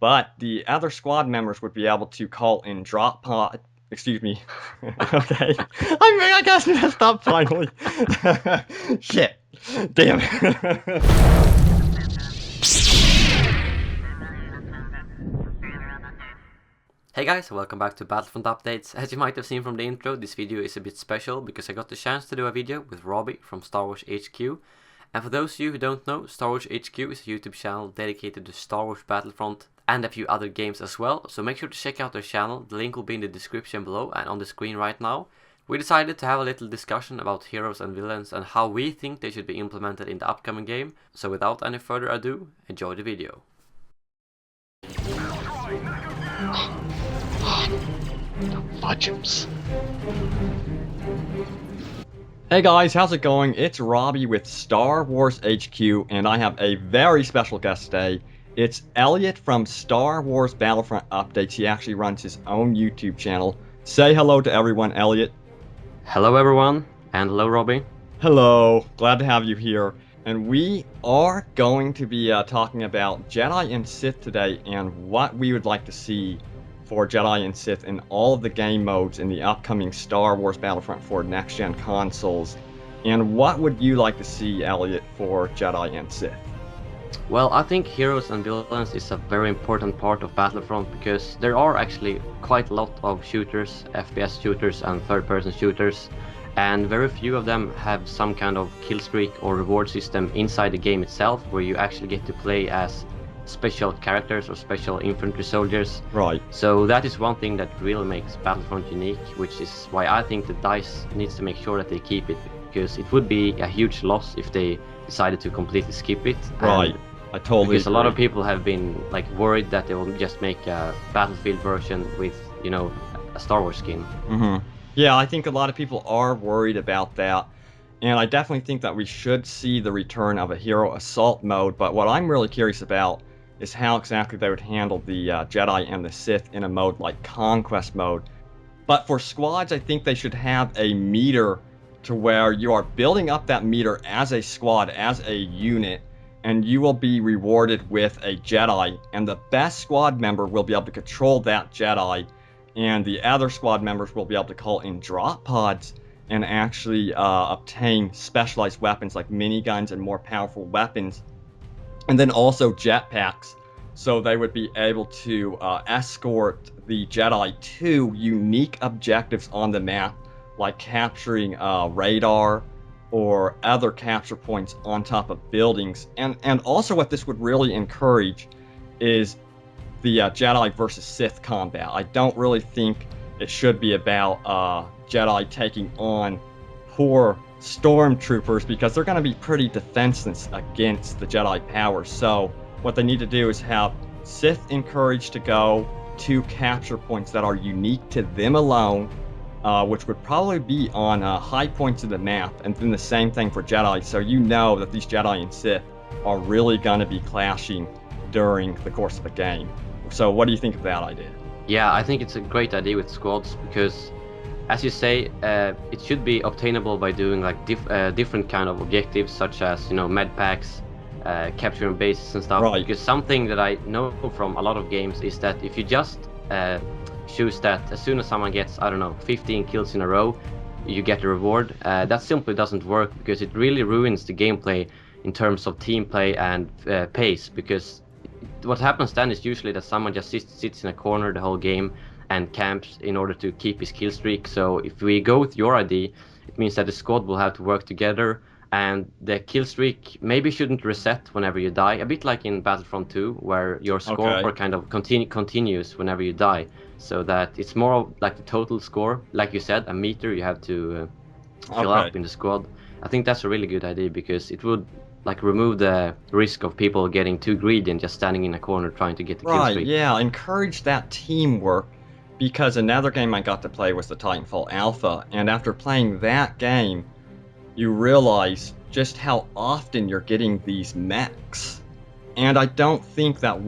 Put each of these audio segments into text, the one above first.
but the other squad members would be able to call in drop pod. Excuse me. Okay. I guess I messed up finally. Shit. Damn it. Hey guys, welcome back to Battlefront Updates. As you might have seen from the intro, this video is a bit special because I got the chance to do a video with Robby from Star Wars HQ. And for those of you who don't know, Star Wars HQ is a YouTube channel dedicated to Star Wars Battlefront and a few other games as well. So make sure to check out their channel, the link will be in the description below and on the screen right now. We decided to have a little discussion about heroes and villains and how we think they should be implemented in the upcoming game. So without any further ado, enjoy the video. Fudgems. Hey guys, how's it going? It's Robby with Star Wars HQ, and I have a very special guest today. It's Elliot from Star Wars Battlefront Updates. He actually runs his own YouTube channel. Say hello to everyone, Elliot. Hello everyone, and hello Robby. Hello, glad to have you here. And we are going to be talking about Jedi and Sith today and what we would like to see for Jedi and Sith in all of the game modes in the upcoming Star Wars Battlefront 4 next-gen consoles. And what would you like to see, Elliot, for Jedi and Sith? Well, I think heroes and villains is a very important part of Battlefront because there are actually quite a lot of shooters, FPS shooters and third-person shooters, and very few of them have some kind of kill streak or reward system inside the game itself where you actually get to play as special characters or special infantry soldiers. Right. So that is one thing that really makes Battlefront unique, which is why I think the DICE needs to make sure that they keep it, because it would be a huge loss if they decided to completely skip it. Right. I totally Because agree. a lot of people have been like worried that they will just make a Battlefield version with, you know, a Star Wars skin. Yeah, I think a lot of people are worried about that. And I definitely think that we should see the return of a hero assault mode, but what I'm really curious about is how exactly they would handle the Jedi and the Sith in a mode like Conquest mode. But for squads, I think they should have a meter to where you are building up that meter as a squad, as a unit, and you will be rewarded with a Jedi, and the best squad member will be able to control that Jedi, and the other squad members will be able to call in drop pods and actually obtain specialized weapons like miniguns and more powerful weapons. And then also jetpacks, so they would be able to escort the Jedi to unique objectives on the map, like capturing radar or other capture points on top of buildings. And also what this would really encourage is the Jedi versus Sith combat. I don't really think it should be about Jedi taking on poor stormtroopers because they're going to be pretty defenseless against the Jedi power. So what they need to do is have Sith encouraged to go to capture points that are unique to them alone, which would probably be on high points of the map, and then the same thing for Jedi, so you know that these Jedi and Sith are really going to be clashing during the course of the game. So what do you think of that idea? Yeah, I think it's a great idea with squads because, as you say, it should be obtainable by doing like different kind of objectives, such as, you know, med packs, capturing bases and stuff. Right. Because something that I know from a lot of games is that if you just choose that as soon as someone gets, I don't know, 15 kills in a row, you get a reward, that simply doesn't work because it really ruins the gameplay in terms of team play and pace. Because what happens then is usually that someone just sits in a corner the whole game and camps in order to keep his kill streak. So if we go with your idea, it means that the squad will have to work together, and the kill streak maybe shouldn't reset whenever you die, a bit like in Battlefront 2, where your score kind of continues whenever you die, so that it's more like the total score, like you said, a meter you have to fill up in the squad. I think that's a really good idea because it would like remove the risk of people getting too greedy and just standing in a corner trying to get the kill streak. Right, yeah, encourage that teamwork, because another game I got to play was the Titanfall Alpha, and after playing that game, you realize just how often you're getting these mechs. And I don't think that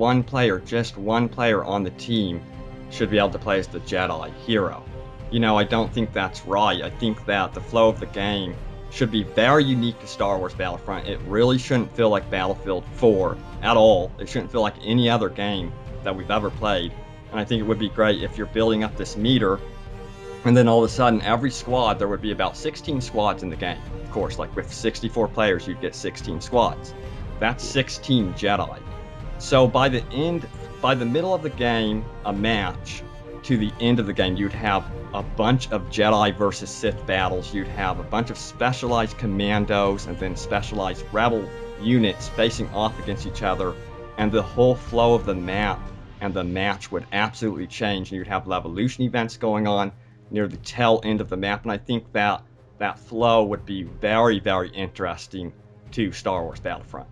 just one player on the team should be able to play as the Jedi hero. You know, I don't think that's right. I think that the flow of the game should be very unique to Star Wars Battlefront. It really shouldn't feel like Battlefield 4 at all. It shouldn't feel like any other game. that we've ever played. And I think it would be great if you're building up this meter, and then all of a sudden, every squad, there would be about 16 squads in the game. Of course, like with 64 players, you'd get 16 squads. That's 16 Jedi. So by the middle of the game, a match, to the end of the game, you'd have a bunch of Jedi versus Sith battles. You'd have a bunch of specialized commandos and then specialized rebel units facing off against each other, and the whole flow of the map and the match would absolutely change. You'd have Levolution events going on near the tail end of the map, and I think that flow would be very, very interesting to Star Wars Battlefront.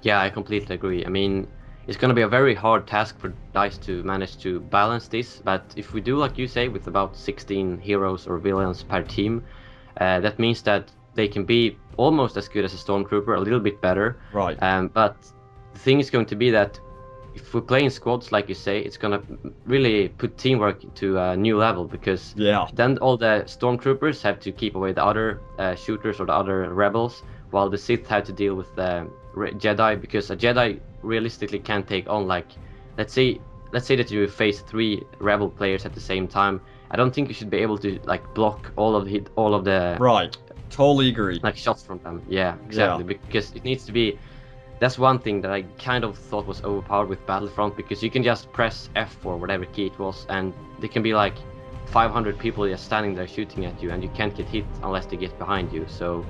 Yeah, I completely agree. I mean, it's going to be a very hard task for DICE to manage to balance this, but if we do, like you say, with about 16 heroes or villains per team, that means that they can be almost as good as a Stormtrooper, a little bit better. Right. But the thing is going to be that if we play in squads, like you say, it's going to really put teamwork to a new level, because then all the Stormtroopers have to keep away the other shooters or the other rebels, while the Sith have to deal with the Jedi, because a Jedi realistically can take on, like, let's say that you face 3 rebel players at the same time. I don't think you should be able to like block all of the right. Totally agree. Like shots from them. Yeah, exactly. Yeah. Because it needs to be. That's one thing that I kind of thought was overpowered with Battlefront, because you can just press F for whatever key it was, and there can be like 500 people just standing there shooting at you, and you can't get hit unless they get behind you. So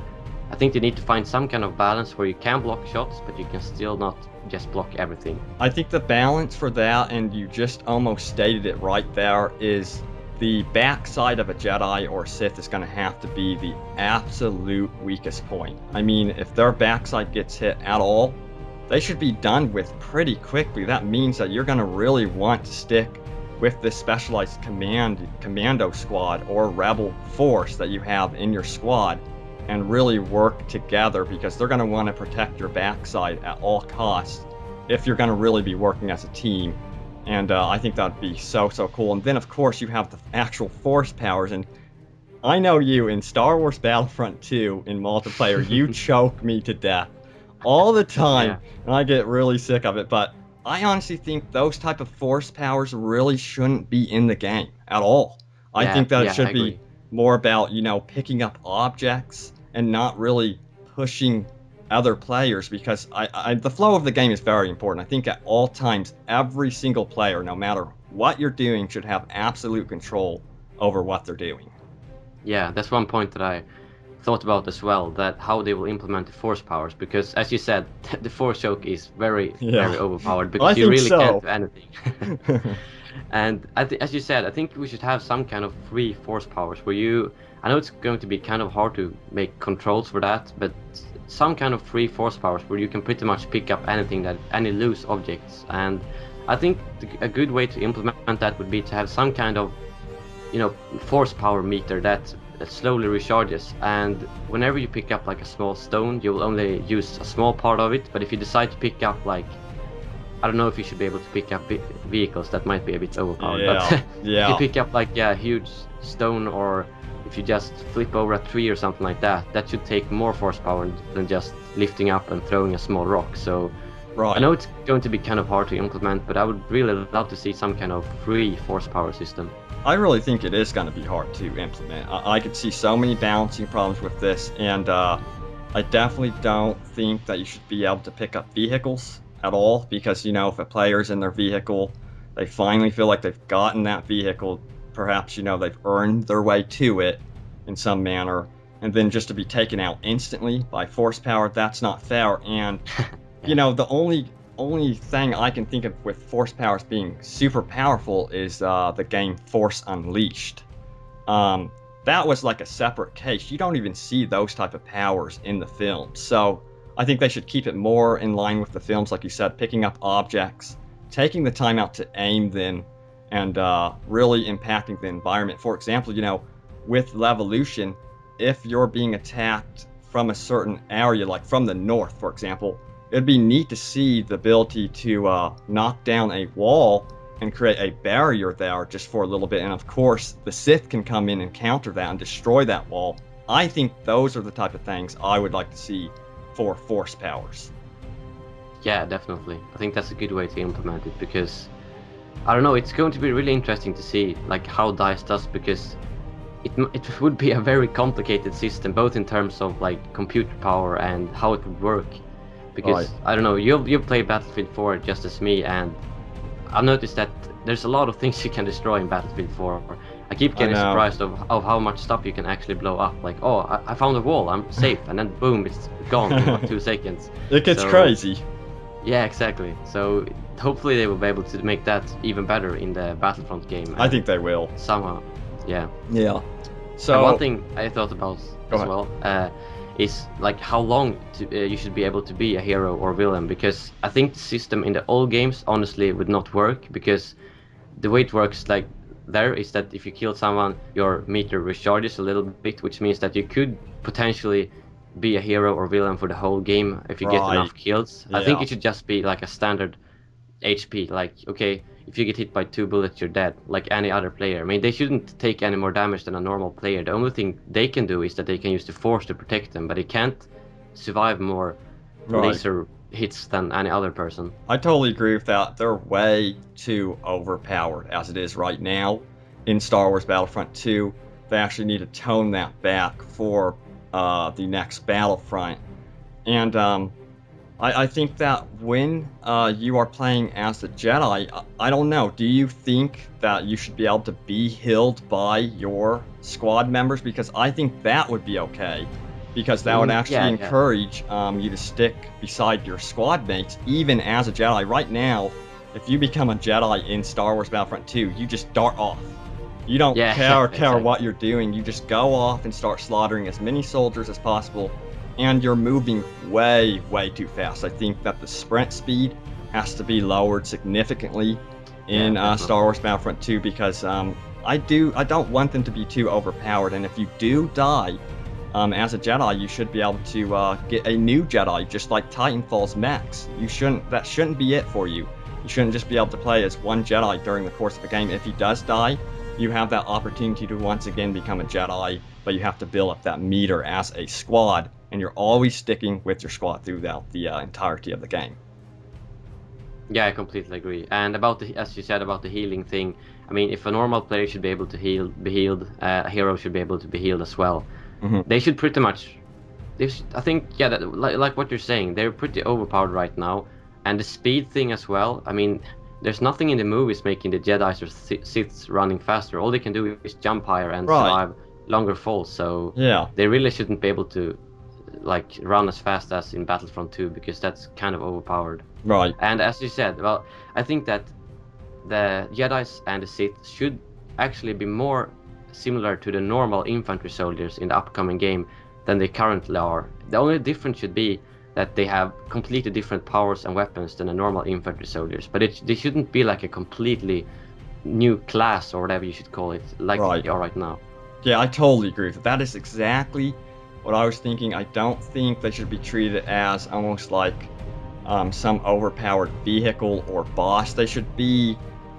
I think they need to find some kind of balance where you can block shots, but you can still not just block everything. I think the balance for that, and you just almost stated it right there, is the backside of a Jedi or Sith is going to have to be the absolute weakest point. I mean, if their backside gets hit at all, they should be done with pretty quickly. That means that you're going to really want to stick with this specialized commando squad or rebel force that you have in your squad and really work together, because they're going to want to protect your backside at all costs if you're going to really be working as a team. And I think that'd be so cool. And then, of course, you have the actual force powers. And I know you, in Star Wars Battlefront 2 in multiplayer, you choke me to death all the time, and I get really sick of it. But I honestly think those type of force powers really shouldn't be in the game at all. I think that it should be more about, picking up objects and not really pushing other players, because the flow of the game is very important. I think at all times, every single player, no matter what you're doing, should have absolute control over what they're doing. Yeah, that's one point that I thought about as well, that how they will implement the force powers, because as you said, the force choke is very overpowered, because you really can't do anything. And as you said, I think we should have some kind of free force powers where I know it's going to be kind of hard to make controls for that, but some kind of free force powers where you can pretty much pick up any loose objects. And I think a good way to implement that would be to have some kind of force power meter that slowly recharges, and whenever you pick up like a small stone, you will only use a small part of it. But if you decide to pick up, like, I don't know if you should be able to pick up vehicles, that might be a bit overpowered, but if you pick up like a huge stone, or if you just flip over a tree or something like that, that should take more force power than just lifting up and throwing a small rock. So I know it's going to be kind of hard to implement, but I would really love to see some kind of free force power system. I really think it is going to be hard to implement. I could see so many balancing problems with this, and I definitely don't think that you should be able to pick up vehicles at all, because, if a player's in their vehicle, they finally feel like they've gotten that vehicle, perhaps, they've earned their way to it in some manner, and then just to be taken out instantly by force power, that's not fair. And, the only thing I can think of with force powers being super powerful is the game Force Unleashed. That was like a separate case. You don't even see those type of powers in the film. So I think they should keep it more in line with the films, like you said, picking up objects, taking the time out to aim them, and really impacting the environment. For example, with Levolution, if you're being attacked from a certain area, like from the north, for example, it'd be neat to see the ability to knock down a wall and create a barrier there just for a little bit. And of course, the Sith can come in and counter that and destroy that wall. I think those are the type of things I would like to see for force powers. Yeah, definitely. I think that's a good way to implement it because I don't know. It's going to be really interesting to see like how DICE does because it would be a very complicated system both in terms of like computer power and how it would work. Because Right. I don't know, you've played Battlefield 4 just as me, and I've noticed that there's a lot of things you can destroy in Battlefield 4. I keep I getting know. surprised of how much stuff you can actually blow up. Like, oh, I found a wall, I'm safe, and then boom, it's gone in like 2 seconds. It gets So crazy. yeah, exactly. So hopefully they will be able to make that even better in the Battlefront game. I think they will. Somehow, yeah. Yeah. So And one thing I thought about Go as ahead. well is like how long you should be able to be a hero or villain, because I think the system in the old games honestly would not work, because the way it works like there is that if you kill someone, your meter recharges a little bit, which means that you could potentially be a hero or villain for the whole game if you get Right. enough kills. I think Yeah. it should just be like a standard HP. Like, okay, if you get hit by 2 bullets, you're dead, like any other player. I mean, they shouldn't take any more damage than a normal player. The only thing they can do is that they can use the force to protect them, but they can't survive more Right. laser hits than any other person. I totally agree with that. They're way too overpowered as it is right now in Star Wars Battlefront 2. They actually need to tone that back for the next Battlefront. And I think that when you are playing as a Jedi, I don't know, do you think that you should be able to be healed by your squad members? Because I think that would be okay. Because that would actually Yeah. encourage you to stick beside your squad mates, even as a Jedi. Right now, if you become a Jedi in Star Wars Battlefront 2, you just dart off. You don't Yeah, care exactly. what you're doing. You just go off and start slaughtering as many soldiers as possible, and you're moving way, way too fast. I think that the sprint speed has to be lowered significantly in Yeah, Star Wars Battlefront 2 because I don't want them to be too overpowered. And if you do die as a Jedi, you should be able to get a new Jedi, just like Titanfall's Max. That shouldn't be it for you. You shouldn't just be able to play as one Jedi during the course of the game. If he does die, you have that opportunity to once again become a Jedi, but you have to build up that meter as a squad, and you're always sticking with your squad throughout the entirety of the game. Yeah, I completely agree. And about the, as you said about the healing thing, I mean, if a normal player should be able to be healed, a hero should be able to be healed as well. Mm-hmm. They should pretty much. I think, yeah, like what you're saying, they're pretty overpowered right now, and the speed thing as well. I mean, there's nothing in the movies making the Jedi's or Siths running faster. All they can do is jump higher and survive longer falls. So yeah, they really shouldn't be able to like run as fast as in Battlefront 2, because that's kind of overpowered. Right. And as you said, well, I think that the Jedi's and the Sith should actually be more similar to the normal infantry soldiers in the upcoming game than they currently are. The only difference should be that they have completely different powers and weapons than the normal infantry soldiers, but they shouldn't be like a completely new class or whatever you should call it, like they are right now. Yeah, I totally agree with that. That is exactly what I was thinking. I don't think they should be treated as almost like some overpowered vehicle or boss. They should be,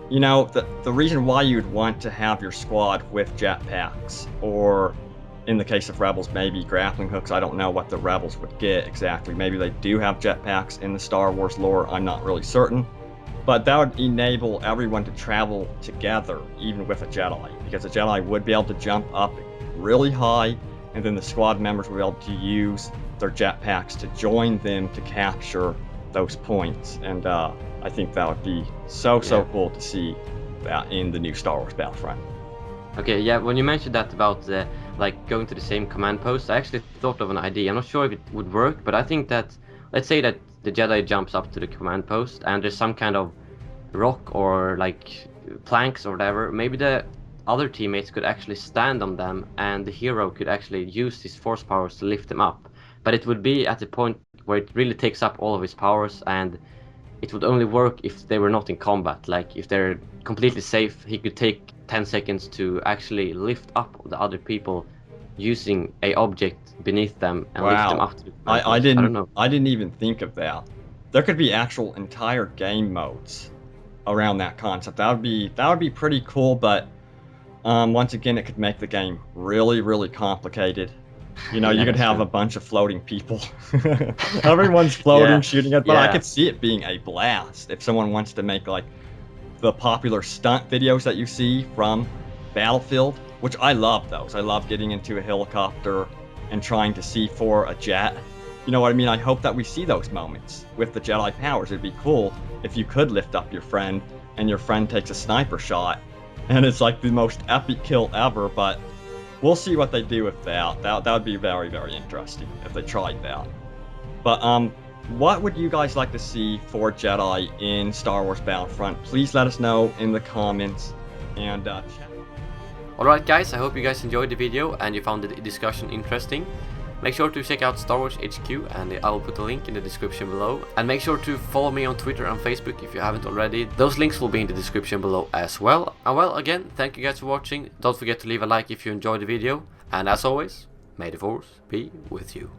you know, the reason why you'd want to have your squad with jetpacks, or in the case of Rebels, maybe grappling hooks. I don't know what the Rebels would get exactly. Maybe they do have jetpacks in the Star Wars lore. I'm not really certain. But that would enable everyone to travel together, even with a Jedi, because a Jedi would be able to jump up really high, and then the squad members would be able to use their jetpacks to join them to capture those points. And I think that would be so cool to see that in the new Star Wars Battlefront. Okay, yeah, when you mentioned that about like going to the same command post, I actually thought of an idea. I'm not sure if it would work, but I think that, let's say that the Jedi jumps up to the command post and there's some kind of rock or like planks or whatever. Maybe the other teammates could actually stand on them and the hero could actually use his force powers to lift them up. But it would be at the point where it really takes up all of his powers, and it would only work if they were not in combat. Like if they're completely safe, he could take 10 seconds to actually lift up the other people using a object beneath them and lift them up to the command post. I don't know. I didn't even think of that. There could be actual entire game modes around that concept. That would be pretty cool, but once again, it could make the game really, really complicated. You know, Yeah, you could that's have true. a bunch of floating people. Everyone's floating, Yeah. shooting it, but I Yeah. could see it being a blast if someone wants to make like the popular stunt videos that you see from Battlefield, which I love those. I love getting into a helicopter and trying to see for a jet. You know what I mean? I hope that we see those moments with the Jedi powers. It'd be cool if you could lift up your friend and your friend takes a sniper shot and it's like the most epic kill ever, but we'll see what they do with that. That would be very, very interesting if they tried that. But what would you guys like to see for Jedi in Star Wars Battlefront? Please let us know in the comments. And Alright guys, I hope you guys enjoyed the video and you found the discussion interesting. Make sure to check out Star Wars HQ and I will put a link in the description below. And make sure to follow me on Twitter and Facebook if you haven't already. Those links will be in the description below as well. And well, again, thank you guys for watching. Don't forget to leave a like if you enjoyed the video. And as always, may the Force be with you.